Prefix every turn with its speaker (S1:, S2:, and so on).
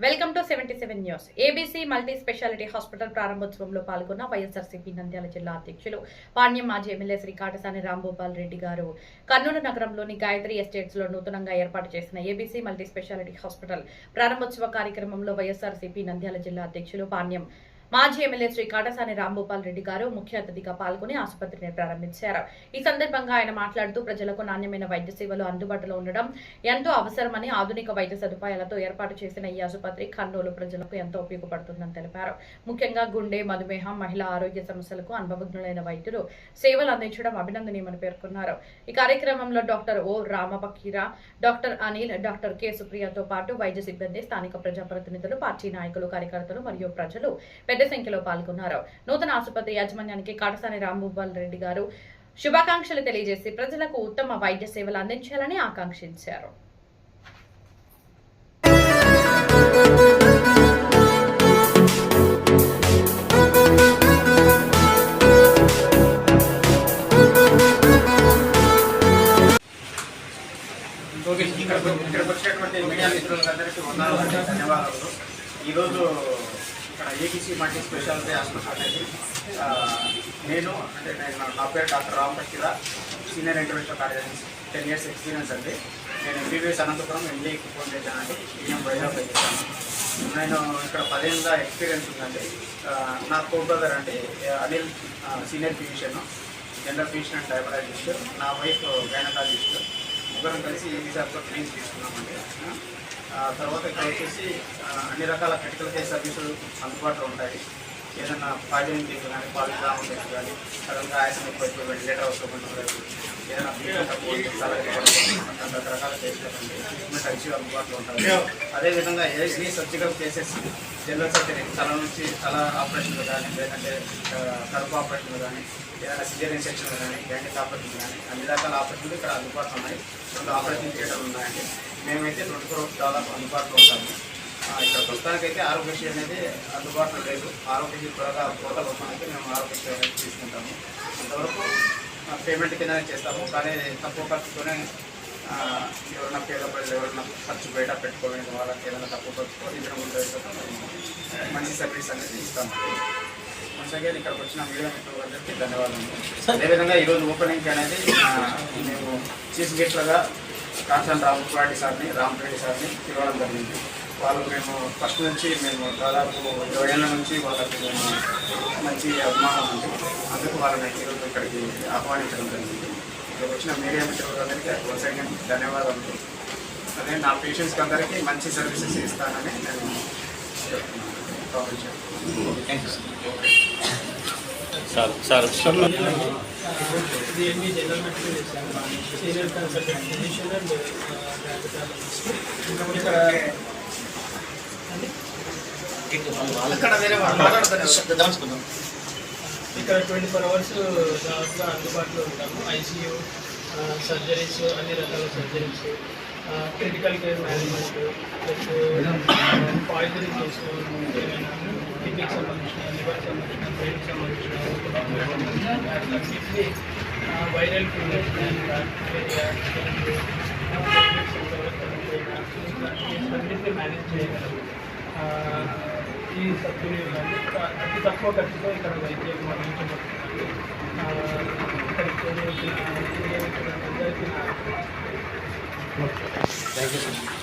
S1: Welcome to 77 news. ABC multi speciality hospital ప్రారంభోత్సవంలో పాల్గొన్న YSRCP Nandyala జిల్లా అధ్యక్షులు పాణ్యం మాజీ ఎమ్మెల్యే శ్రీ కాటసాని రాంభూపాల్ రెడ్డి గారు కర్నూలు నగరంలోని గాయత్రి ఎస్టేట్స్ లో నూతనంగా ఏర్పాటు చేసిన ఏబీసీ మల్టీ స్పెషాలిటీ హాస్పిటల్ ప్రారంభోత్సవ కార్యక్రమంలో వైఎస్ఆర్సీపీ నంద్యాల జిల్లా అధ్యక్షులు పాణ్యం మాజీ ఎమ్మెల్యే శ్రీ కాటసాని రాంభూపాల్ రెడ్డి గారు ముఖ్య అతిథిగా పాల్గొని ఆసుపత్రిని ప్రారంభించారు. ఈ సందర్భంగా ఆయన మాట్లాడుతూ ప్రజలకు నాణ్యమైన వైద్య సేవలు అందుబాటులో ఉండడం ఎంతో అవసరమని, ఆధునిక వైద్య సదుపాయాలతో ఏర్పాటు చేసిన ఈ ఆసుపత్రి కర్నూలు ప్రజలకు ఎంతో ఉపయోగపడుతుందని తెలిపారు. ముఖ్యంగా గుండె, మధుమేహం, మహిళా ఆరోగ్య సమస్యలకు అనుభవజ్ఞులైన వైద్యులు సేవలు అందించడం అభినందనీయమని పేర్కొన్నారు. ఈ కార్యక్రమంలో డాక్టర్ ఓ రామపకీరా, డాక్టర్ అనిల్, డాక్టర్ కె సుప్రియతో పాటు వైద్య సిబ్బంది, స్థానిక ప్రజాప్రతినిధులు, పార్టీ నాయకులు, కార్యకర్తలు మరియు ప్రజలు పెద్ద సంఖ్యలో పాల్గొన్నారు. నూతన ఆసుపత్రి యాజమాన్యానికి కాటసాని రాంభూపాల్ రెడ్డి గారు శుభాకాంక్షలు తెలియజేసి ప్రజలకు ఉత్తమ వైద్య సేవలు అందించాలని ఆకాంక్షించారు.
S2: ఇక్కడికి వచ్చినటువంటి మీడియా మిత్రులందరికీ ధన్యవాదాలు. ఈరోజు ఇక్కడ ఏబీసీ మల్టీ స్పెషాలిటీ హాస్పిటల్ అనేది నా పేరు doctor Ramapakira, senior interventional cardiologist, 10 years experience అండి. నేను ఎంబీబీఎస్ అనంతపురం, ఎంబీఏ ఫోన్ చేశానండి. ఈఎం వైజాగ్ చేశాను. నేను ఇక్కడ 10 ఏళ్ళ ఎక్స్పీరియన్స్ ఉందండి. నా కో బ్రదర్ అండి Anil, senior physician, general physician and diabetologist. నా వైఫ్ గైనకాలజిస్ట్. ముగ్గురం కలిసి ఏబీసీలో ట్రైనింగ్ తీసుకున్నామండి. తర్వాత ఇక్కడ వచ్చేసి అన్ని రకాల క్రిటికల్ కేర్ సర్వీసులు అందుబాటులో ఉంటాయి. ఏదైనా పాయిజనింగ్ కేసు కానీ, పాలిగ్రామ్ కేసు కానీ, సడన్గా ఆయాసం ఎక్కువ వెంటిలేటర్ అవసరం ఉంటుంది, ఏదైనా రకరకాల కేసులు ట్రీట్మెంట్ ఐసీయూ అందుబాటులో ఉంటాయి. అదేవిధంగా any surgical cases, general surgery, తల ఆపరేషన్లు కానీ, లేదంటే కడుపు ఆపరేషన్లు కానీ, ఏదైనా సిజేరియన్ సెక్షన్లు కానీ, గ్యాండిక్ ఆపరేషన్లు కానీ, అన్ని రకాల ఆపరేషన్లు ఇక్కడ అందుబాటులో ఉన్నాయి. 2 ఆపరేషన్ థియేటర్లు ఉన్నాయండి. మేమైతే 24 దాదాపు అందుబాటులో ఉంటాము. ఇక్కడ ప్రస్తుతానికైతే ఆరోగ్యశ్రీ అనేది అందుబాటులో లేదు. ఆరోగ్యశ్రీ త్వరగా పోర్టల్ వస్తానికి మేము ఆరోగ్యశ్రీ అనేది తీసుకుంటాము. అంతవరకు పేమెంట్ కిందనే చేస్తాము. కానీ తక్కువ ఖర్చుతోనే ఎవరైనా పేద ప్రజలు ఎవరైనా ఖర్చు బయట పెట్టుకోలేని వాళ్ళకి ఏదైనా తక్కువ ఖర్చుతో రీజనబుల్ రేట్తో మంచి సర్వీస్ అనేది ఇస్తాము. కొనసాగే ఇక్కడికి వచ్చిన మీడియా మిత్రులందరికీ ధన్యవాదాలు. అదేవిధంగా ఈరోజు ఓపెనింగ్ అనేది మేము చీఫ్ గెస్ట్లుగా కాటసాని రాంభూపాల్ రెడ్డి సార్ని పిలవడం జరిగింది. మేము ఫస్ట్ నుంచి దాదాపు 20 ఏళ్ళ నుంచి వాళ్ళకి మేము మంచి అభిమానం ఉంది. అందుకు వాళ్ళని ఈరోజు ఇక్కడికి ఆహ్వానించడం జరిగింది. ఇక్కడికి వచ్చిన మీడియా మిత్రులందరికీ కొనసాగి ధన్యవాదాలు. అదే నా పేషెంట్స్కి అందరికీ మంచి సర్వీసెస్ ఇస్తానని నేను
S3: ఇది ఎంబీ జనరల్ మెడిసిన్ చేశాను, senior consultant physician and diabetologist. ఇక్కడ 24 hours దాదాపుగా అందుబాటులో ఉంటాము. ఐసీయూ, సర్జరీస్, అన్ని రకాల surgeries, critical care management, plus poisoning case, ఏమైనా కిడ్నీకి సంబంధించిన, లివర్కి సంబంధించిన, బ్రెయిన్కి సంబంధించిన, అన్నింటినీ వైరల్ ఫీవర్స్, బ్యాక్టీరియా, అన్నింటినీ మేనేజ్ చేయగలము. ఈ సబ్సిడీలన్నీ అతి తక్కువ ఖర్చుతో ఇక్కడ వైద్యం అందించబడుతుంది. ఇక్కడికి అందరికీ థ్యాంక్ యూ సార్.